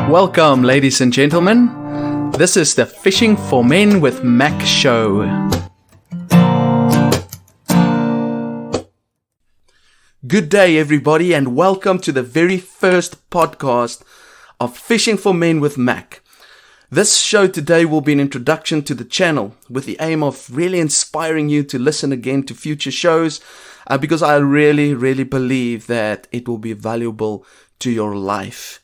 Welcome, ladies and gentlemen. This is the Fishing for Men with Mack show. Good day, everybody, and welcome to the very first podcast of Fishing for Men with Mack. This show today will be an introduction to the channel with the aim of really inspiring you to listen again to future shows because I really believe that it will be valuable to your life.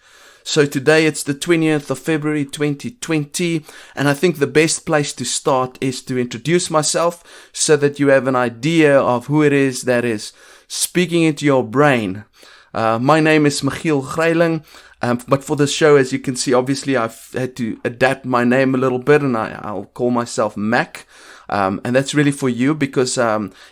So today it's the 20th of February 2020, and I think the best place to start is to introduce myself so that you have an idea of who it is that is speaking into your brain. My name is Michiel Greiling, but for this show, as you can see, obviously I've had to adapt my name a little bit, and I'll call myself Mack. And that's really for you because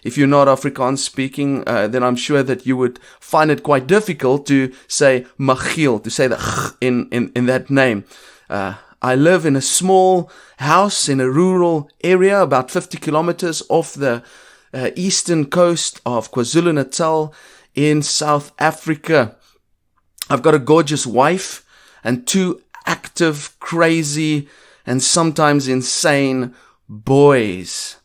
if you're not Afrikaans speaking, then I'm sure that you would find it quite difficult to say Michiel, to say the in that name. I live in a small house in a rural area about 50 kilometers off the eastern coast of KwaZulu-Natal in South Africa. I've got a gorgeous wife and two active, crazy, and sometimes insane boys.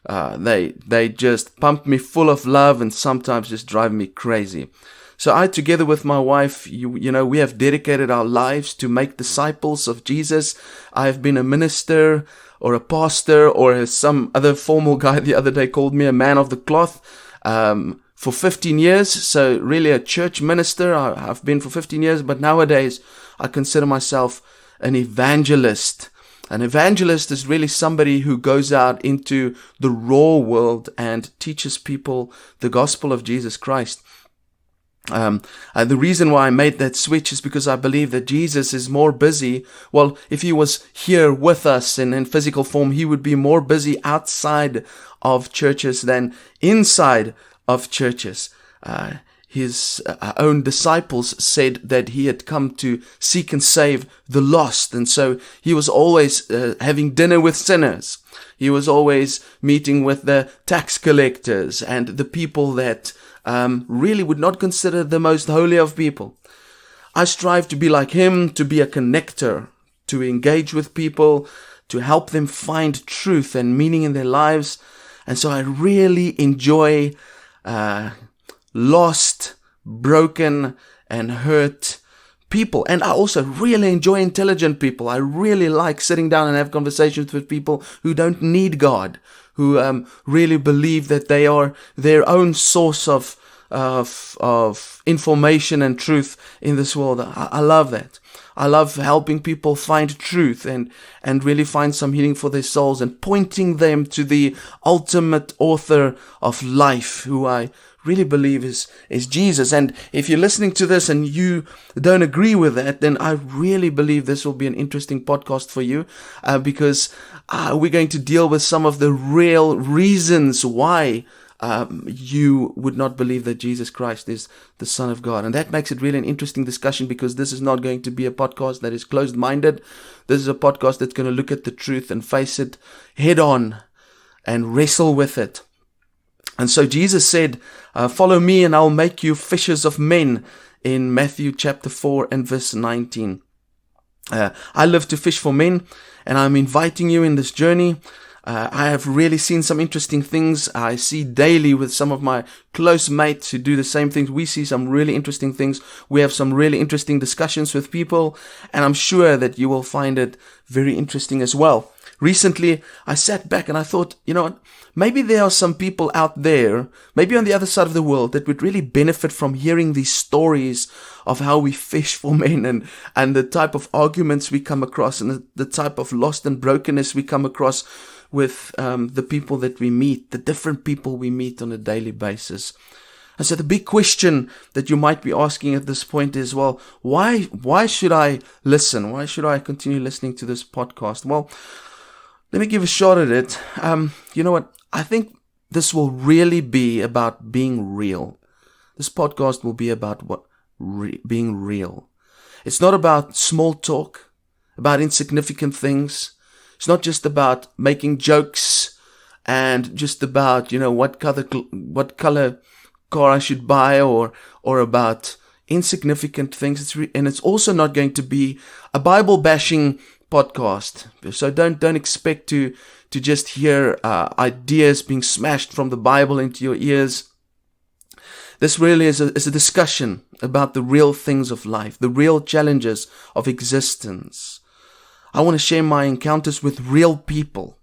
They just pump me full of love and sometimes just drive me crazy. So I, together with my wife, we have dedicated our lives to make disciples of Jesus. I have been a minister or a pastor, or as some other formal guy the other day called me, a man of the cloth, for 15 years. So really a church minister I've been for 15 years, but nowadays I consider myself an evangelist. An evangelist is really somebody who goes out into the raw world and teaches people the gospel of Jesus Christ. The reason why I made that switch is because I believe that Jesus is more busy. Well, if he was here with us in physical form, he would be more busy outside of churches than inside of churches. His own disciples said that he had come to seek and save the lost. And so he was always having dinner with sinners. He was always meeting with the tax collectors and the people that really would not consider the most holy of people. I strive to be like him, to be a connector, to engage with people, to help them find truth and meaning in their lives. And so I really enjoy lost, broken, and hurt people. And I also really enjoy intelligent people. I really like sitting down and have conversations with people who don't need God, who really believe that they are their own source of information and truth in this world. I love that. I love helping people find truth and really find some healing for their souls and pointing them to the ultimate author of life, who I really believe is Jesus. And if you're listening to this and you don't agree with that, then I really believe this will be an interesting podcast for you because we're going to deal with some of the real reasons why you would not believe that Jesus Christ is the Son of God. And that makes it really an interesting discussion because this is not going to be a podcast that is closed-minded. This is a podcast that's going to look at the truth and face it head on and wrestle with it. And so Jesus said, follow me and I'll make you fishers of men in Matthew chapter 4 and verse 19. I live to fish for men, and I'm inviting you in this journey. I have really seen some interesting things. I see daily with some of my close mates who do the same things. We see some really interesting things. We have some really interesting discussions with people, and I'm sure that you will find it very interesting as well. Recently, I sat back and I thought, maybe there are some people out there, maybe on the other side of the world, that would really benefit from hearing these stories of how we fish for men and the type of arguments we come across and the type of lost and brokenness we come across with the people that we meet, the different people we meet on a daily basis. And so the big question that you might be asking at this point is, well, why should I listen? Why should I continue listening to this podcast? Well, let me give a shot at it. You know what? I think this will really be about being real. This podcast will be about being real. It's not about small talk, about insignificant things. It's not just about making jokes and just about, what color car I should buy or about, insignificant things. And it's also not going to be a Bible bashing podcast. So don't expect to just hear ideas being smashed from the Bible into your ears. This really is a discussion about the real things of life, the real challenges of existence. I want to share my encounters with real people,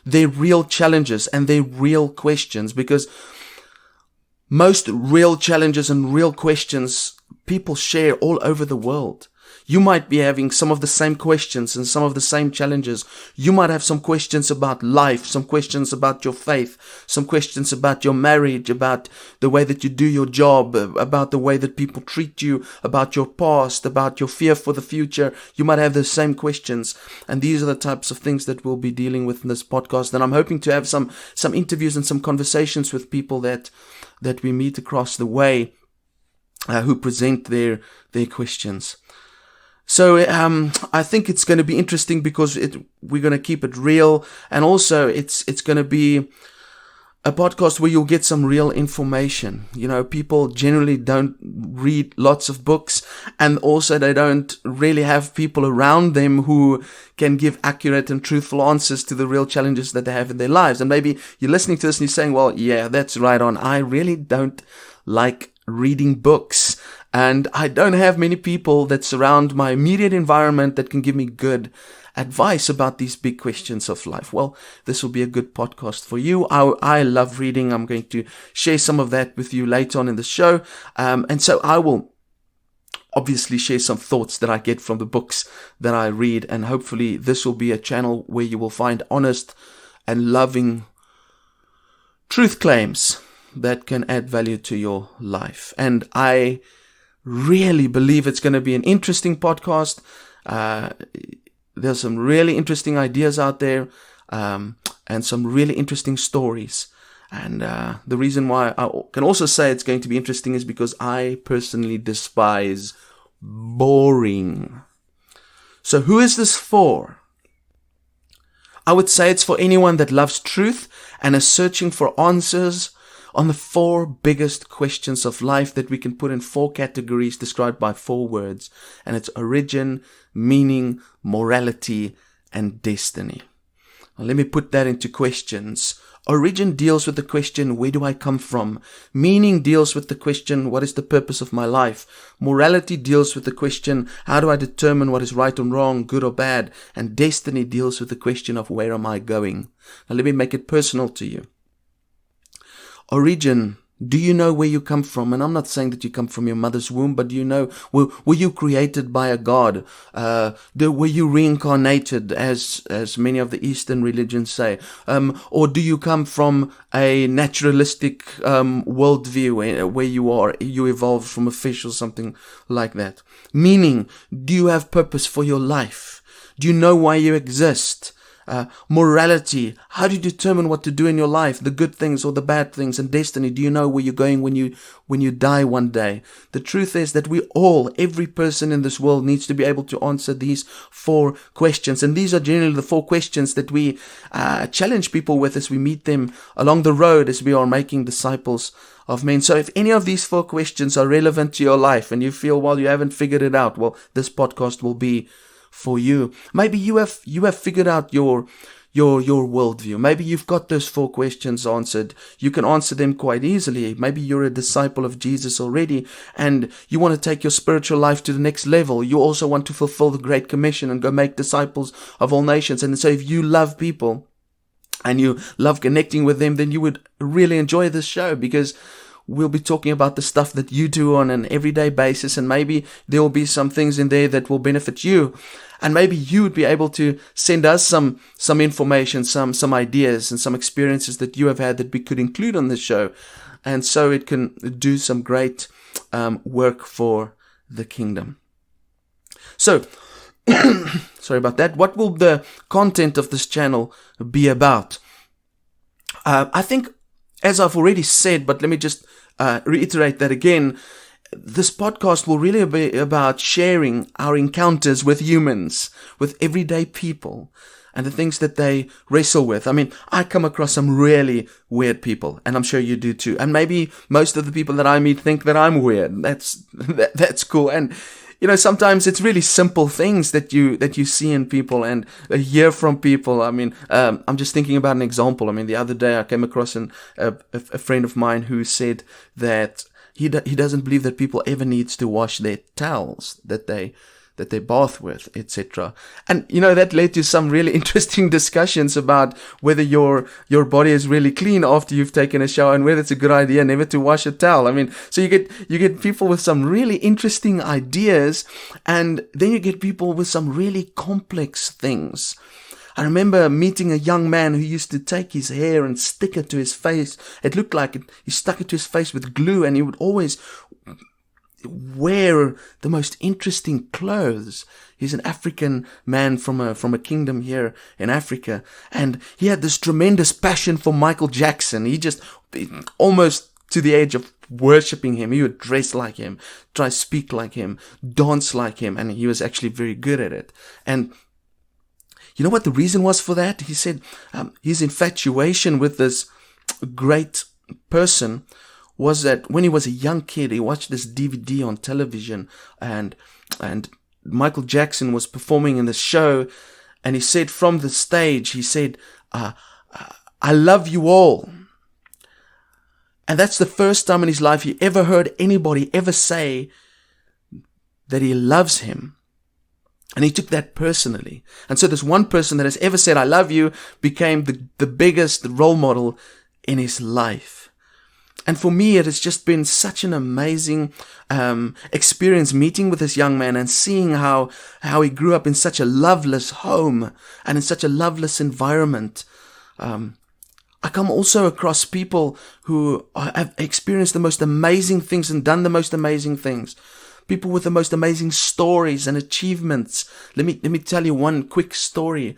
their real challenges and their real questions, because most real challenges and real questions people share all over the world. You might be having some of the same questions and some of the same challenges. You might have some questions about life, some questions about your faith, some questions about your marriage, about the way that you do your job, about the way that people treat you, about your past, about your fear for the future. You might have the same questions. And these are the types of things that we'll be dealing with in this podcast. And I'm hoping to have some interviews and some conversations with people that we meet across the way who present their questions. So I think it's going to be interesting because we're going to keep it real, and also it's going to be a podcast where you'll get some real information. You know, people generally don't read lots of books, and also they don't really have people around them who can give accurate and truthful answers to the real challenges that they have in their lives. And maybe you're listening to this and you're saying, well, yeah, that's right on. I really don't like reading books. And I don't have many people that surround my immediate environment that can give me good advice about these big questions of life. Well, this will be a good podcast for you. I love reading. I'm going to share some of that with you later on in the show. And so I will obviously share some thoughts that I get from the books that I read. And hopefully this will be a channel where you will find honest and loving truth claims that can add value to your life. And I really believe it's going to be an interesting podcast. There's some really interesting ideas out there, and some really interesting stories. And the reason why I can also say it's going to be interesting is because I personally despise boring. So who is this for? I would say it's for anyone that loves truth and is searching for answers on the 4 biggest questions of life that we can put in 4 categories described by 4 words. And it's origin, meaning, morality, and destiny. Now, let me put that into questions. Origin deals with the question, where do I come from? Meaning deals with the question, what is the purpose of my life? Morality deals with the question, how do I determine what is right or wrong, good or bad? And destiny deals with the question of where am I going? Now let me make it personal to you. Origin, do you know where you come from? And I'm not saying that you come from your mother's womb, but do you know, were you created by a God? Were you reincarnated, as many of the Eastern religions say? Or do you come from a naturalistic worldview where you evolved from a fish or something like that? Meaning, do you have purpose for your life? Do you know why you exist? Morality, how do you determine what to do in your life, the good things or the bad things? And destiny, do you know where you're going when you die one day? The truth is that every person in this world needs to be able to answer these 4 questions. And these are generally the 4 questions that we challenge people with as we meet them along the road as we are making disciples of men. So if any of these 4 questions are relevant to your life and you feel, well, you haven't figured it out, well, this podcast will be for you. Maybe you have figured out your worldview. Maybe you've got those 4 questions answered. You can answer them quite easily. Maybe you're a disciple of Jesus already and you want to take your spiritual life to the next level. You also want to fulfill the Great Commission and go make disciples of all nations. And so if you love people and you love connecting with them, then you would really enjoy this show, because we'll be talking about the stuff that you do on an everyday basis, and maybe there will be some things in there that will benefit you. And maybe you would be able to send us some information, some ideas and some experiences that you have had that we could include on this show. And so it can do some great work for the kingdom. So, sorry about that. What will the content of this channel be about? I think, as I've already said, but let me just reiterate that again, this podcast will really be about sharing our encounters with humans, with everyday people. and the things that they wrestle with. I mean, I come across some really weird people, and I'm sure you do too. And maybe most of the people that I meet think that I'm weird. That's cool. And sometimes it's really simple things that you see in people and hear from people. I mean, I'm just thinking about an example. I mean, the other day I came across a friend of mine who said that he doesn't believe that people ever needs to wash their towels that they bath with, etc. And that led to some really interesting discussions about whether your body is really clean after you've taken a shower and whether it's a good idea never to wash a towel. I mean, so you get people with some really interesting ideas, and then you get people with some really complex things. I remember meeting a young man who used to take his hair and stick it to his face. It looked like he stuck it to his face with glue, and he would always wear the most interesting clothes. He's an African man from a kingdom here in Africa, and he had this tremendous passion for Michael Jackson. He just almost to the age of worshipping him. He would dress like him, try to speak like him, dance like him, and he was actually very good at it. And you know what the reason was for that? He said his infatuation with this great person was that when he was a young kid, he watched this DVD on television, and Michael Jackson was performing in the show, and he said from the stage, he said, I love you all. And that's the first time in his life he ever heard anybody ever say that he loves him. And he took that personally. And so this one person that has ever said, I love you, became the biggest role model in his life. And for me, it has just been such an amazing experience meeting with this young man and seeing how he grew up in such a loveless home and in such a loveless environment. I come also across people who have experienced the most amazing things and done the most amazing things. People with the most amazing stories and achievements. Let me tell you one quick story.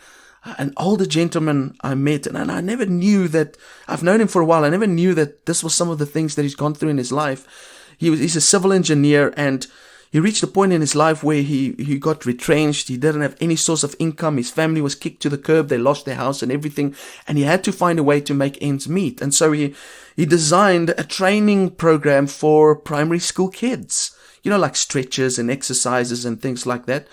An older gentleman I met, and I never knew that. I've known him for a while. I never knew that this was some of the things that he's gone through in his life. He's a civil engineer, and he reached a point in his life where he got retrenched. He didn't have any source of income. His family was kicked to the curb. They lost their house and everything, and he had to find a way to make ends meet. And so he designed a training program for primary school kids. Like stretches and exercises and things like that.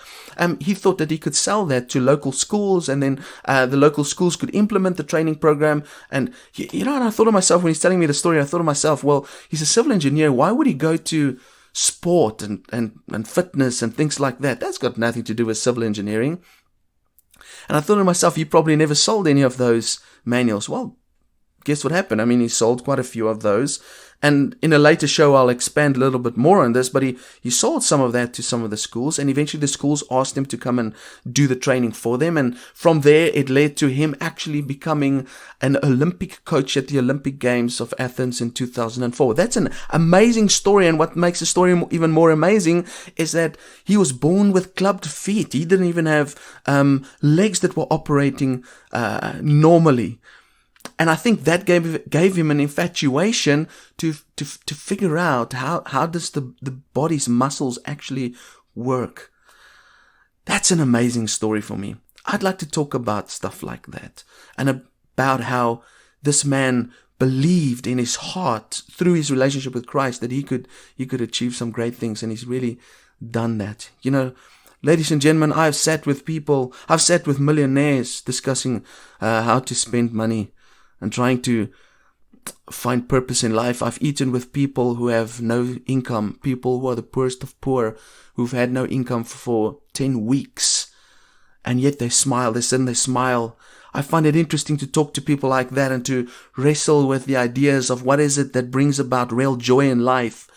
He thought that he could sell that to local schools, and then the local schools could implement the training program. And, and I thought of myself, when he's telling me the story, I thought of myself, well, he's a civil engineer. Why would he go to sport and fitness and things like that? That's got nothing to do with civil engineering. And I thought to myself, he probably never sold any of those manuals. Well, guess what happened? I mean, he sold quite a few of those. And in a later show, I'll expand a little bit more on this, but he sold some of that to some of the schools, and eventually the schools asked him to come and do the training for them. And from there, it led to him actually becoming an Olympic coach at the Olympic Games of Athens in 2004. That's an amazing story. And what makes the story even more amazing is that he was born with clubbed feet. He didn't even have legs that were operating normally. And I think that gave him an infatuation to figure out how does the body's muscles actually work. That's an amazing story for me. I'd like to talk about stuff like that, and about how this man believed in his heart through his relationship with Christ that he could achieve some great things, and he's really done that. Ladies and gentlemen, I've sat with millionaires discussing how to spend money and trying to find purpose in life. I've eaten with people who have no income, people who are the poorest of poor, who've had no income for 10 weeks, and yet they smile. They sit and they smile. I find it interesting to talk to people like that and to wrestle with the ideas of what is it that brings about real joy in life.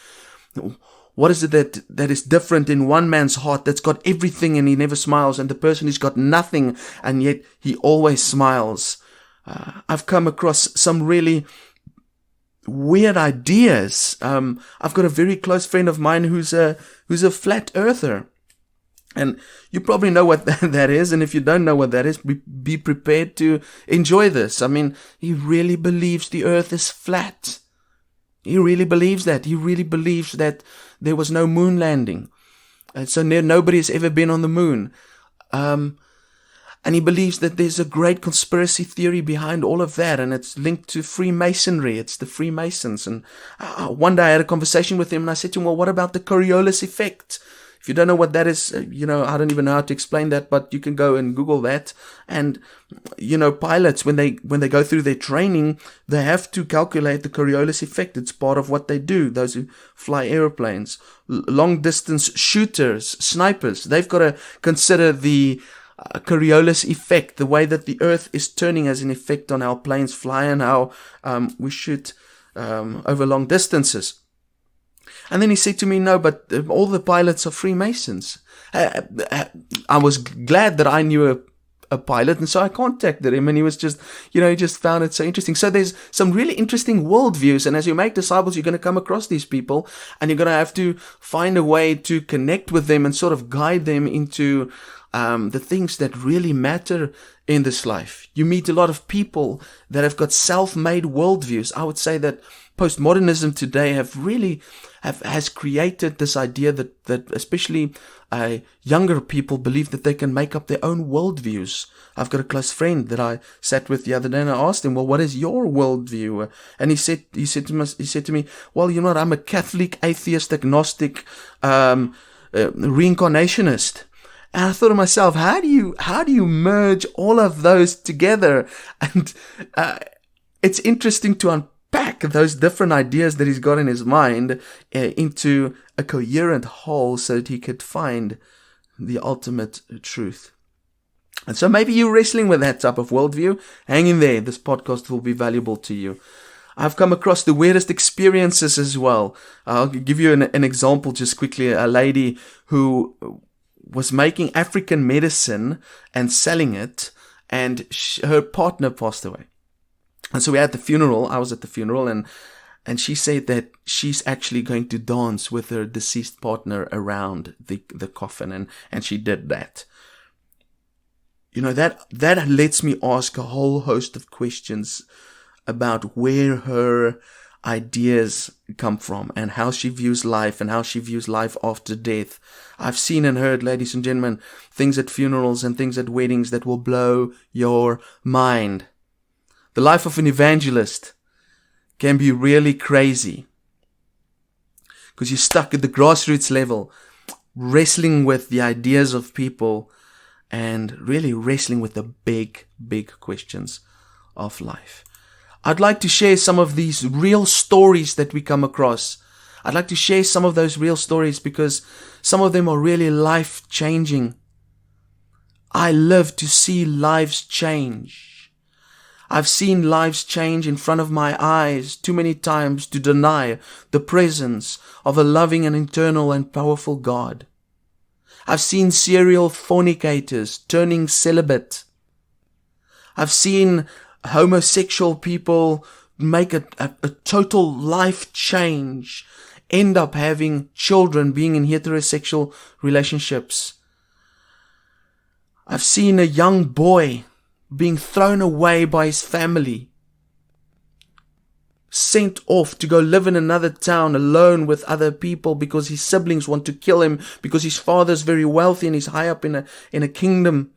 What is it that is different in one man's heart that's got everything and he never smiles, and the person who's got nothing and yet he always smiles? I've come across some really weird ideas. I've got a very close friend of mine who's a flat earther, and you probably know what that is. And if you don't know what that is, be prepared to enjoy this. I mean, he really believes the earth is flat. He really believes that. He really believes that there was no moon landing, and so nobody has ever been on the moon. And he believes that there's a great conspiracy theory behind all of that, and it's linked to Freemasonry. It's the Freemasons. And one day I had a conversation with him, and I said to him, well, what about the Coriolis effect? If you don't know what that is, I don't even know how to explain that, but you can go and Google that. And, pilots, when they go through their training, they have to calculate the Coriolis effect. It's part of what they do, those who fly airplanes. Long distance shooters, snipers, they've got to consider the Coriolis effect, the way that the earth is turning has an effect on how planes fly and how we shoot over long distances. And then he said to me, no, but all the pilots are Freemasons. I was glad that I knew a pilot, and so I contacted him, and he was just, he just found it so interesting. So there's some really interesting worldviews, and as you make disciples, you're going to come across these people, and you're going to have to find a way to connect with them and sort of guide them into the things that really matter in this life. You meet a lot of people that have got self-made worldviews. I would say that postmodernism today has created this idea that especially younger people believe that they can make up their own worldviews. I've got a close friend that I sat with the other day, and I asked him, well, what is your worldview? And he said to me, well, I'm a Catholic, atheist, agnostic, reincarnationist. And I thought to myself, how do you merge all of those together? And it's interesting to unpack those different ideas that he's got in his mind into a coherent whole so that he could find the ultimate truth. And so maybe you're wrestling with that type of worldview. Hang in there. This podcast will be valuable to you. I've come across the weirdest experiences as well. I'll give you an example just quickly. A lady who was making African medicine and selling it, and her partner passed away. And so we had the funeral. I was at the funeral, and she said that she's actually going to dance with her deceased partner around the coffin, and she did that. That lets me ask a whole host of questions about where her ideas come from and how she views life and how she views life after death. I've seen and heard, ladies and gentlemen, things at funerals and things at weddings that will blow your mind. The life of an evangelist can be really crazy because you're stuck at the grassroots level, wrestling with the ideas of people and really wrestling with the big, big questions of life. I'd like to share some of these real stories that we come across. I'd like to share some of those real stories because some of them are really life-changing. I love to see lives change. I've seen lives change in front of my eyes too many times to deny the presence of a loving and eternal and powerful God. I've seen serial fornicators turning celibate. I've seen homosexual people make a total life change, end up having children, being in heterosexual relationships. I've seen a young boy being thrown away by his family, sent off to go live in another town alone with other people because his siblings want to kill him because his father's very wealthy and he's high up in a kingdom,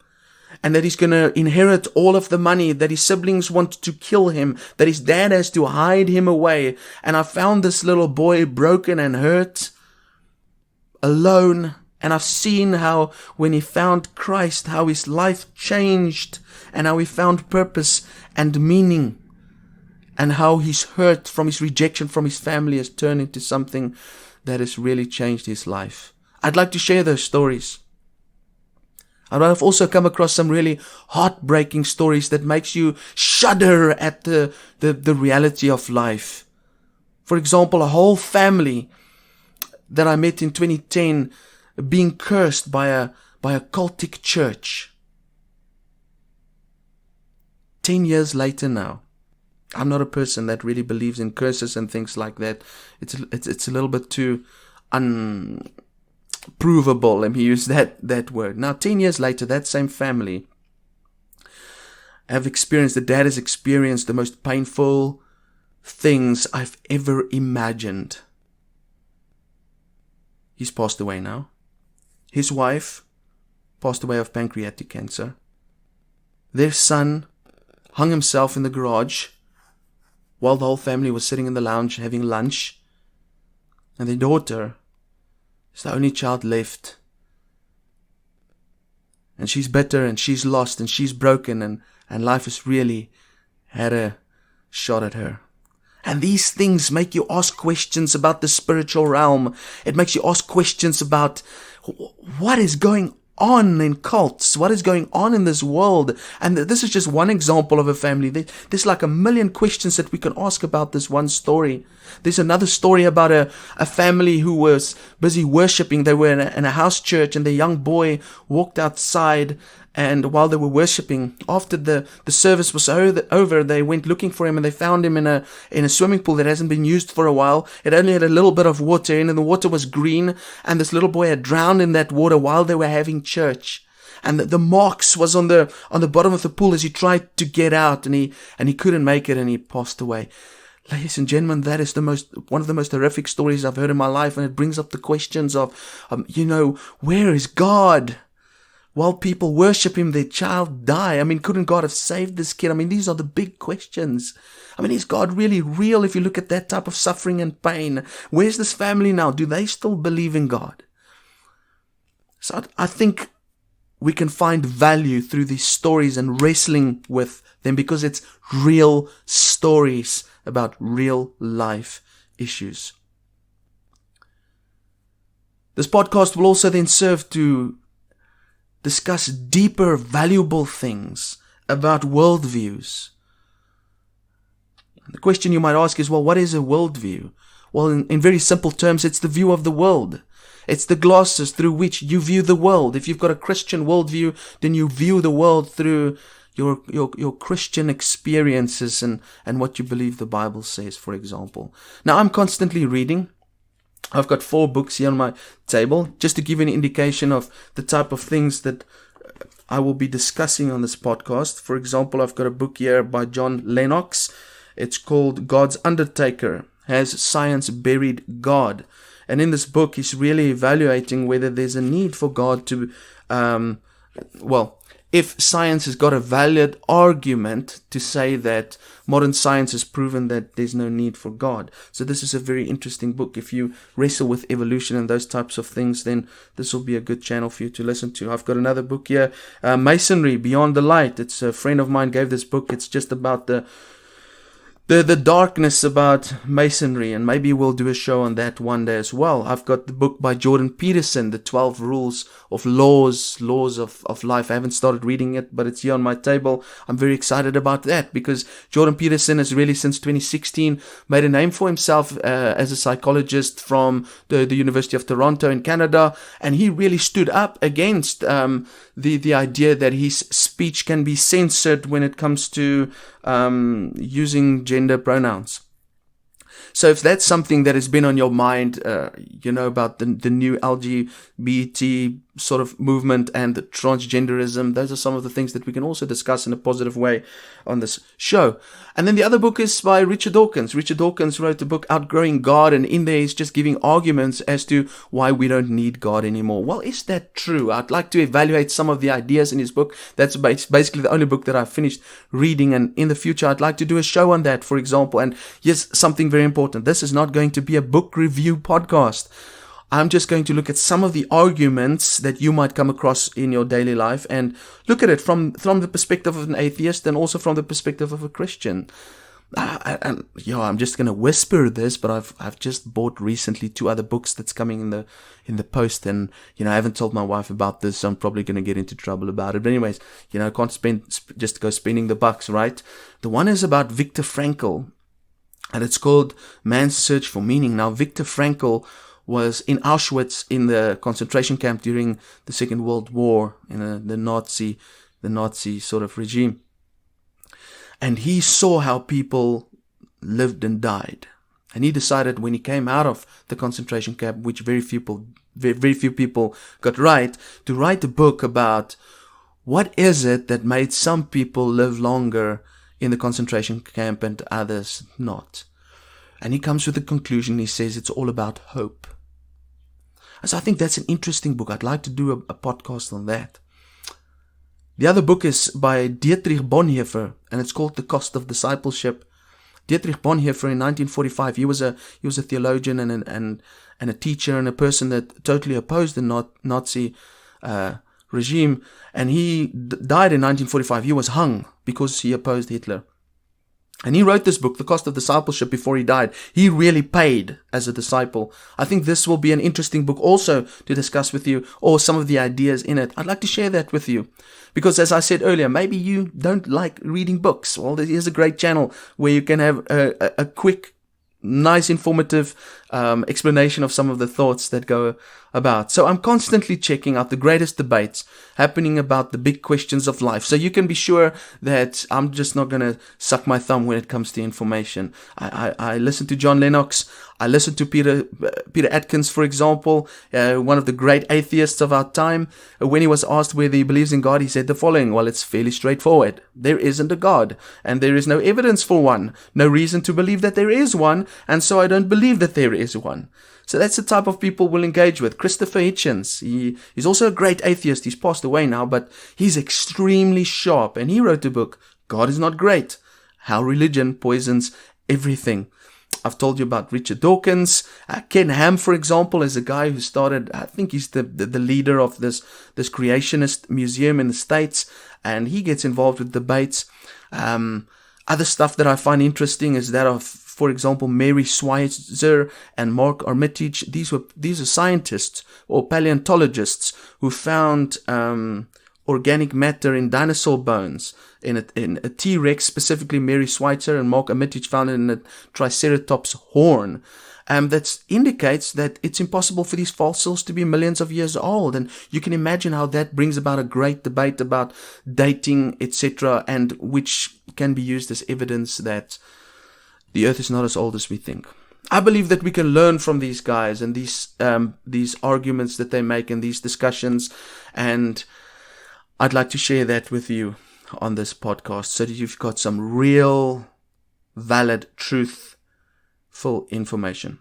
and that he's going to inherit all of the money, that his siblings want to kill him, that his dad has to hide him away. And I found this little boy broken and hurt, alone. And I've seen how when he found Christ, how his life changed and how he found purpose and meaning, and how his hurt from his rejection from his family has turned into something that has really changed his life. I'd like to share those stories. And I've also come across some really heartbreaking stories that makes you shudder at the reality of life. For example, a whole family that I met in 2010 being cursed by a cultic church. 10 years later now. I'm not a person that really believes in curses and things like that. It's a little bit too provable, let me use that word. Now, 10 years later, that same family the dad has experienced the most painful things I've ever imagined. He's passed away now. His wife passed away of pancreatic cancer. their son hung himself in the garage while the whole family was sitting in the lounge having lunch. And their daughter is the only child left. And she's bitter and she's lost and she's broken and life has really had a shot at her. And these things make you ask questions about the spiritual realm. It makes you ask questions about what is going on in cults, what is going on in this world. And this is just one example of a family. There's like a million questions that we can ask about this one story. There's another story about a family who was busy worshiping. They were in a house church, and the young boy walked outside, and while they were worshiping, after the service was over, they went looking for him, and they found him in a swimming pool that hasn't been used for a while. It only had a little bit of water in, and the water was green, and this little boy had drowned in that water while they were having church. And the marks was on the bottom of the pool as he tried to get out, and he couldn't make it, and he passed away. Ladies and gentlemen, that is one of the most horrific stories I've heard in my life, and it brings up the questions of, where is God? While people worship him, their child die. I mean, couldn't God have saved this kid? I mean, these are the big questions. I mean, is God really real if you look at that type of suffering and pain? Where's this family now? Do they still believe in God? So I think we can find value through these stories and wrestling with them because it's real stories about real life issues. This podcast will also then serve to discuss deeper, valuable things about worldviews. The question you might ask is, well, what is a worldview? Well, in very simple terms, it's the view of the world. It's the glasses through which you view the world. If you've got a Christian worldview, then you view the world through your Christian experiences and what you believe the Bible says, for example. Now, I'm constantly reading. I've got 4 books here on my table, just to give you an indication of the type of things that I will be discussing on this podcast. For example, I've got a book here by John Lennox. It's called God's Undertaker. Has Science Buried God? And in this book, he's really evaluating whether there's a need for God to, if science has got a valid argument to say that modern science has proven that there's no need for God. So this is a very interesting book. If you wrestle with evolution and those types of things, then this will be a good channel for you to listen to. I've got another book here, Masonry, Beyond the Light. It's a friend of mine gave this book. It's just about the darkness about Masonry, and maybe we'll do a show on that one day as well. I've got the book by Jordan Peterson, The 12 Rules of Laws of Life. I haven't started reading it, but it's here on my table. I'm very excited about that because Jordan Peterson has really, since 2016, made a name for himself as a psychologist from the University of Toronto in Canada, and he really stood up against the idea that his speech can be censored when it comes to using gender pronouns. So if that's something that has been on your mind, about the new LGBT sort of movement and the transgenderism, those are some of the things that we can also discuss in a positive way on this show. And then the other book is by Richard Dawkins. Richard Dawkins wrote the book Outgrowing God, and in there he's just giving arguments as to why we don't need God anymore. Well, is that true? I'd like to evaluate some of the ideas in his book. That's basically the only book that I've finished reading, and in the future I'd like to do a show on that, for example. And yes, something very important. This is not going to be a book review podcast. I'm just going to look at some of the arguments that you might come across in your daily life and look at it from the perspective of an atheist and also from the perspective of a Christian. I'm just going to whisper this, but I've just bought recently 2 other books that's coming in the post, and I haven't told my wife about this, so I'm probably going to get into trouble about it. But anyways, I can't just go spending the bucks, right? The one is about Viktor Frankl, and it's called Man's Search for Meaning. Now, Viktor Frankl was in Auschwitz in the concentration camp during the Second World War in the Nazi sort of regime. And he saw how people lived and died. And he decided when he came out of the concentration camp, which very few people got right, to write a book about what is it that made some people live longer in the concentration camp and others not. And he comes with the conclusion, he says it's all about hope. And so I think that's an interesting book. I'd like to do a podcast on that. The other book is by Dietrich Bonhoeffer, and it's called The Cost of Discipleship. Dietrich Bonhoeffer in 1945, he was a theologian and a teacher and a person that totally opposed the Nazi regime, and he died in 1945. He was hung because he opposed Hitler. And he wrote this book, The Cost of Discipleship, before he died. He really paid as a disciple. I think this will be an interesting book also to discuss with you, or some of the ideas in it. I'd like to share that with you. Because as I said earlier, maybe you don't like reading books. Well, here's a great channel where you can have a quick, nice, informative explanation of some of the thoughts that go about. So I'm constantly checking out the greatest debates happening about the big questions of life. So you can be sure that I'm just not going to suck my thumb when it comes to information. I listen to John Lennox. I listen to Peter Atkins, for example, one of the great atheists of our time. When he was asked whether he believes in God, he said the following: well, it's fairly straightforward. There isn't a God, and there is no evidence for one. No reason to believe that there is one, and so I don't believe that there is one. So that's the type of people we'll engage with. Christopher Hitchens, he's also a great atheist. He's passed away now, but he's extremely sharp, and he wrote a book, God is Not Great: How Religion Poisons Everything. I've told you about Richard Dawkins. Ken Ham, for example, is a guy who started, I think he's the leader of this creationist museum in the States, and he gets involved with debates. Other stuff that I find interesting is that of, for example, Mary Schweitzer and Mark Armitage. These are scientists or paleontologists who found organic matter in dinosaur bones, in a T-Rex, specifically Mary Schweitzer, and Mark Armitage found it in a Triceratops horn. That indicates that it's impossible for these fossils to be millions of years old. And you can imagine how that brings about a great debate about dating, etc., and which can be used as evidence that the earth is not as old as we think. I believe that we can learn from these guys and these arguments that they make in these discussions, and I'd like to share that with you on this podcast so that you've got some real, valid, truthful information.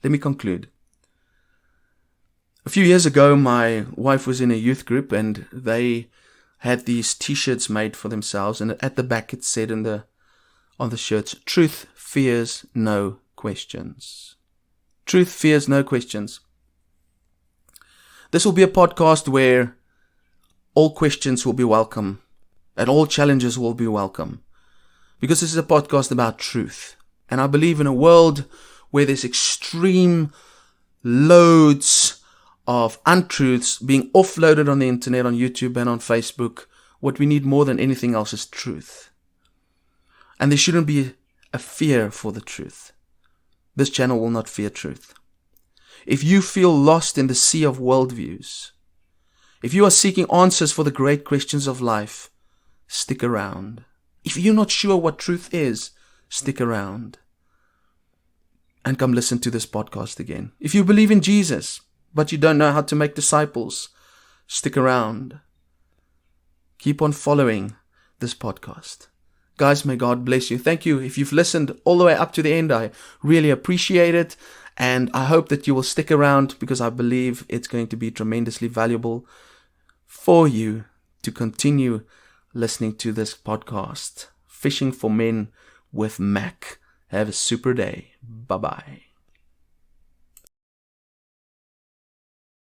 Let me conclude. A few years ago, my wife was in a youth group, and they had these t-shirts made for themselves, and at the back it said on the shirts, truth fears no questions. Truth fears no questions. This will be a podcast where all questions will be welcome and all challenges will be welcome, because this is a podcast about truth. And I believe in a world where there's extreme loads of untruths being offloaded on the internet, on YouTube and on Facebook, what we need more than anything else is truth. And there shouldn't be a fear for the truth. This channel will not fear truth. If you feel lost in the sea of worldviews, if you are seeking answers for the great questions of life, stick around. If you're not sure what truth is, stick around and come listen to this podcast again. If you believe in Jesus, but you don't know how to make disciples, stick around. Keep on following this podcast. Guys, may God bless you. Thank you. If you've listened all the way up to the end, I really appreciate it. And I hope that you will stick around, because I believe it's going to be tremendously valuable for you to continue listening to this podcast. Fishing for Men with Mack. Have a super day. Bye-bye.